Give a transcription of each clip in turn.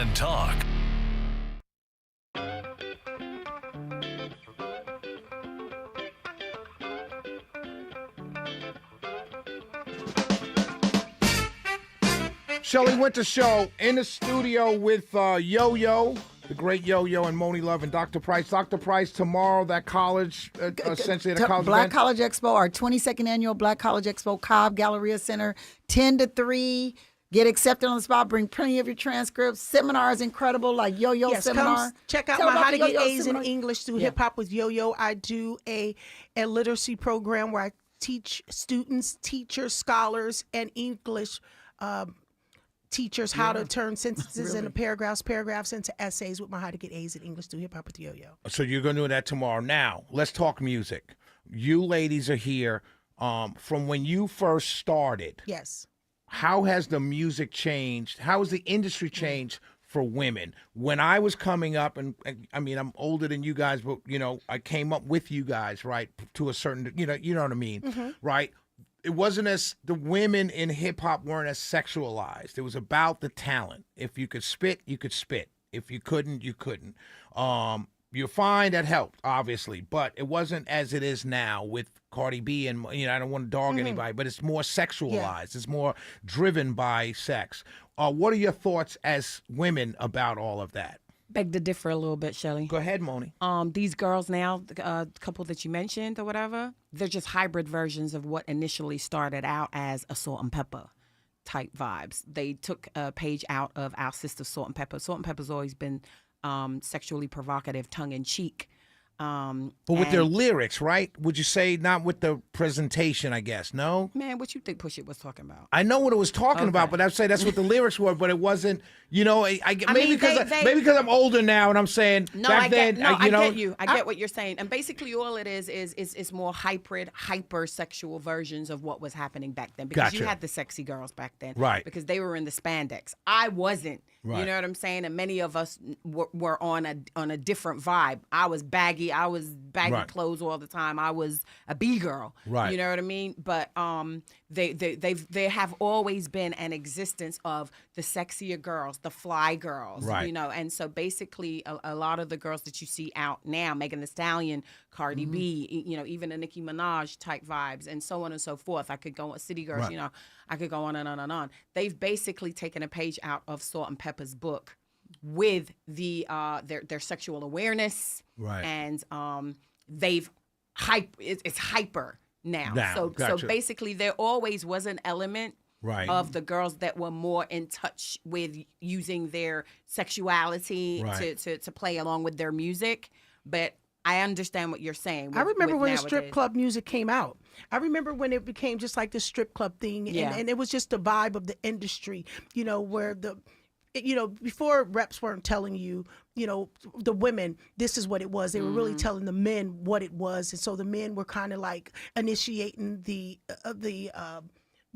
and talk. Shelly Winter Show in the studio with YoYo, the great YoYo, and Monie Love and Dr. Price. Dr. Price, tomorrow, that college, essentially at a college Black event. College Expo, our 22nd annual Black College Expo, Cobb Galleria Center, 10 to 3. Get accepted on the spot. Bring plenty of your transcripts. Seminar is incredible, like YoYo seminar. Come check out Tell my about How to the Get YoYo A's seminar. in English through Hip Hop with YoYo. I do a literacy program where I teach students, teachers, scholars, and English teachers how to turn sentences into paragraphs into essays with my How to Get A's in English through Hip Hop with YoYo. So you're going to do that tomorrow. Now, let's talk music. You ladies are here from when you first started. Yes. How has the music changed? How has the industry changed for women? When I was coming up, and I mean, I'm older than you guys, but, you know, I came up with you guys, right, to a certain, you know what I mean, right? It wasn't as, the women in hip hop weren't as sexualized. It was about the talent. If you could spit, you could spit. If you couldn't, you couldn't. You're fine, that helped, obviously, but it wasn't as it is now with Cardi B, and, you know, I don't want to dog anybody, but it's more sexualized. Yeah. It's more driven by sex. What are your thoughts as women about all of that? Beg to differ a little bit, Shelly. Go ahead, Monie. These girls now, the couple that you mentioned or whatever, they're just hybrid versions of what initially started out as a Salt and Pepper type vibes. They took a page out of our sister Salt and Pepper. Salt and Pepper's always been sexually provocative, tongue-in-cheek. But with their lyrics, right? Would you say not with the presentation, I guess, no? Man, what you think Push It was talking about? I know what it was talking about, but I'd say that's what the lyrics were, but it wasn't, you know, maybe because I'm older now and I'm saying back then, I you know. get you. I get what you're saying. And basically all it is more hyper sexual versions of what was happening back then. Because you had the sexy girls back then. Right. Because they were in the spandex. I wasn't. Right. You know what I'm saying? And many of us were on a different vibe. I was baggy. I was baggy clothes all the time. I was a B-girl. Right. You know what I mean? But they have always been an existence of the sexier girls, the fly girls. Right. You know, and so basically a lot of the girls that you see out now, Megan Thee Stallion, Cardi B, you know, even the Nicki Minaj type vibes, and so on and so forth. I could go on City Girls, you know, I could go on and on and on. They've basically taken a page out of Salt and Pepper's book with the their sexual awareness, and they've it's hyper now. So basically there always was an element of the girls that were more in touch with using their sexuality to play along with their music, but I understand what you're saying. I remember when the strip nowadays. club music came out. I remember when it became just like the strip club thing, and it was just the vibe of the industry, you know, where before reps weren't telling you, you know, the women, this is what it was. They were really telling the men what it was. And so the men were kind of like initiating the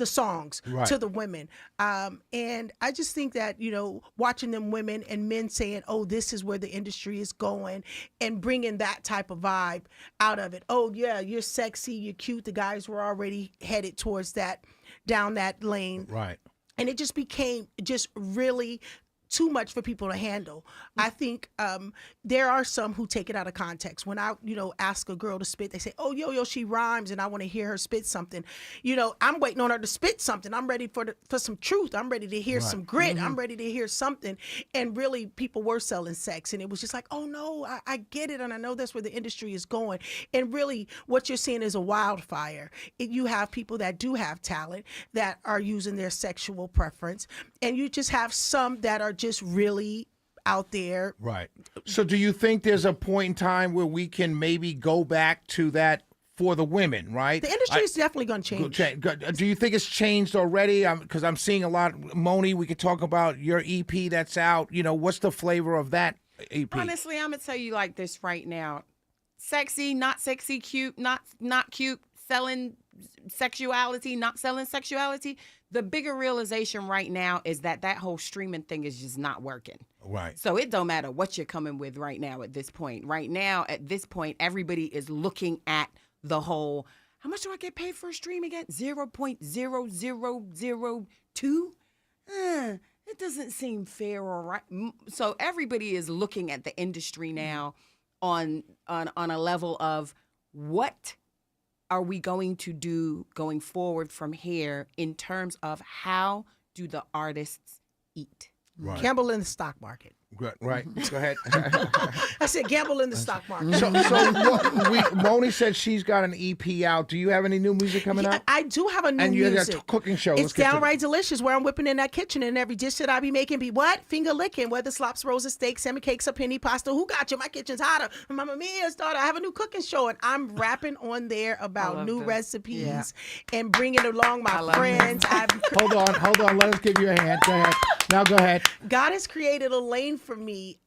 songs to the women. And I just think that, you know, watching them women and men saying, oh, this is where the industry is going, and bringing that type of vibe out of it. Oh, yeah, you're sexy, you're cute. The guys were already headed towards that, down that lane. Right. And it just became just really too much for people to handle. I think there are some who take it out of context. When I, you know, ask a girl to spit, they say, oh, yo, she rhymes and I want to hear her spit something. You know, I'm waiting on her to spit something. I'm ready for some truth. I'm ready to hear some grit. I'm ready to hear something. And really, people were selling sex. And it was just like, oh, no, I get it. And I know that's where the industry is going. And really, what you're seeing is a wildfire. You have people that do have talent that are using their sexual preference. And you just have some that are just really out there. Right. So do you think there's a point in time where we can maybe go back to that for the women, right? The industry is definitely going to change. Do you think it's changed already? Because I'm seeing a lot. Monie, we could talk about your EP that's out. You know, what's the flavor of that EP? Honestly, I'm going to tell you like this right now. Sexy, not sexy, cute, not cute, selling sexuality, not selling sexuality. The bigger realization right now is that whole streaming thing is just not working. Right. So it don't matter what you're coming with right now at this point. Right now, at this point, everybody is looking at the whole, how much do I get paid for a stream again? 0.0002? It doesn't seem fair or right. So everybody is looking at the industry now on a level of what are we going to do going forward from here in terms of how do the artists eat? Right. Gamble in the stock market. Right. Go ahead. I said gamble in the stock market. So Monie said she's got an EP out. Do you have any new music coming out? I do have a new And you music. got a cooking show. It's Let's get to downright delicious. Where I'm whipping in that kitchen, and every dish that I be making be what? Finger licking. Whether slops, rolls, steaks, semi cakes, or penny pasta. Who got you? My kitchen's hotter. Mamma Mia's daughter. I have a new cooking show, and I'm rapping on there about love new this. recipes and bringing along my love friends. Hold on. Let us give you a hand. Go ahead. Now go ahead. God has created a lane for me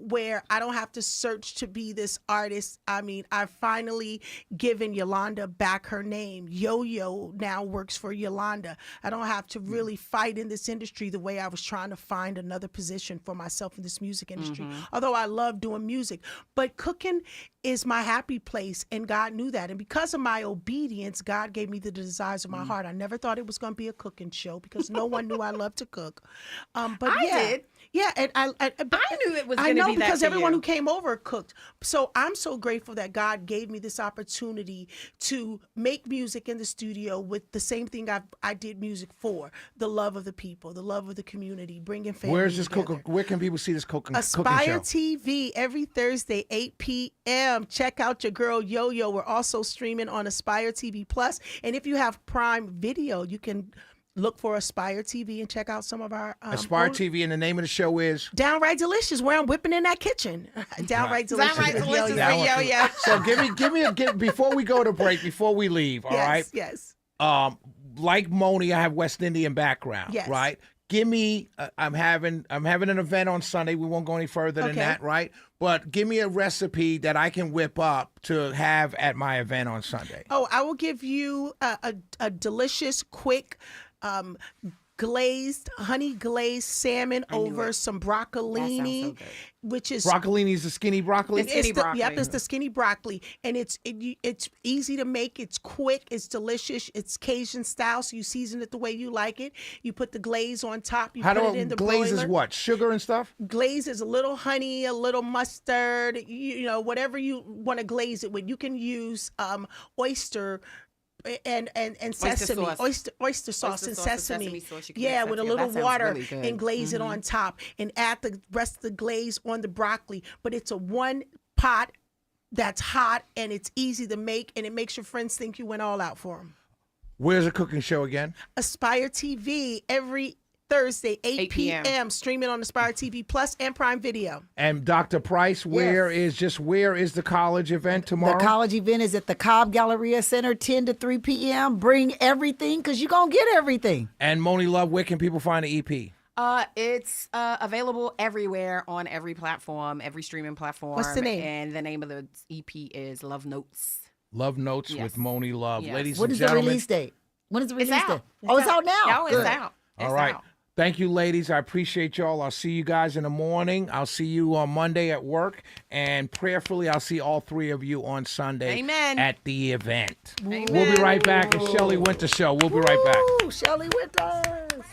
where I don't have to search to be this artist. I mean, I've finally given Yolanda back her name. YoYo now works for Yolanda. I don't have to really fight in this industry the way I was trying to find another position for myself in this music industry. Although I love doing music, but cooking is my happy place, and God knew that. And because of my obedience, God gave me the desires of my heart. I never thought it was going to be a cooking show because no one knew I loved to cook. But I yeah, did. Yeah, and I knew it was I going to know be that because for everyone you. who came over cooked. So I'm so grateful that God gave me this opportunity to make music in the studio with the same thing I did music for: the love of the people, the love of the community, bringing family Where's this together. cooking? Where can people see this cooking show? Aspire TV every Thursday, 8 p.m. Check out your girl YoYo. We're also streaming on Aspire TV Plus. And if you have Prime Video, you can look for Aspire TV and check out some of our Aspire TV, and the name of the show is Downright Delicious, where I'm whipping in that kitchen. Downright Delicious. Downright with Delicious YoYo. with YoYo. So give me before we go to break, before we leave, all right? Yes. Like Monie, I have West Indian background, Yes. right? Give me I'm having an event on Sunday. We won't go any further than Okay. that, right? But give me a recipe that I can whip up to have at my event on Sunday. Oh, I will give you a delicious, quick, honey glazed salmon over some broccolini, so good. which is Broccolini is the skinny broccoli. It's skinny broccoli. Yep, it's the skinny broccoli, and it's easy to make. It's quick. It's delicious. It's Cajun style, so you season it the way you like it. You put the glaze on top. You How put do it in the glaze broiler. is what? Sugar and stuff? Glaze is a little honey, a little mustard. You know, whatever you want to glaze it with. You can use oyster. And sesame, sauce. oyster sauce and sauce and sesame. sesame sauce, you can Yeah, mix with that a together. little That sounds water really good. and glaze it on top, and add the rest of the glaze on the broccoli. But it's a one pot that's hot, and it's easy to make, and it makes your friends think you went all out for them. Where's the cooking show again? Aspire TV every Thursday, 8 p.m. Streaming on Aspire TV Plus and Prime Video. And Dr. Price, where is the college event tomorrow? The college event is at the Cobb Galleria Center, 10 to 3 p.m. Bring everything because you're going to get everything. And Monie Love, where can people find the EP? It's available everywhere on every platform, every streaming platform. What's the name? And the name of the EP is Love Notes. Love Notes Yes. with Monie Love. Yes. Ladies What and is the gentlemen. release date? When is the release It's date? out. Oh, it's out now. Oh, it's Good. out. All It's right. out. Thank you, ladies. I appreciate y'all. I'll see you guys in the morning. I'll see you on Monday at work. And prayerfully, I'll see all three of you on Sunday Amen. at the event. Amen. We'll be right back. It's Shelley Winter Show. We'll be right back. Ooh, Shelley Winters.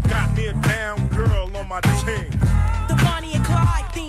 Got me a down girl on my team. The Bonnie and Clyde theme.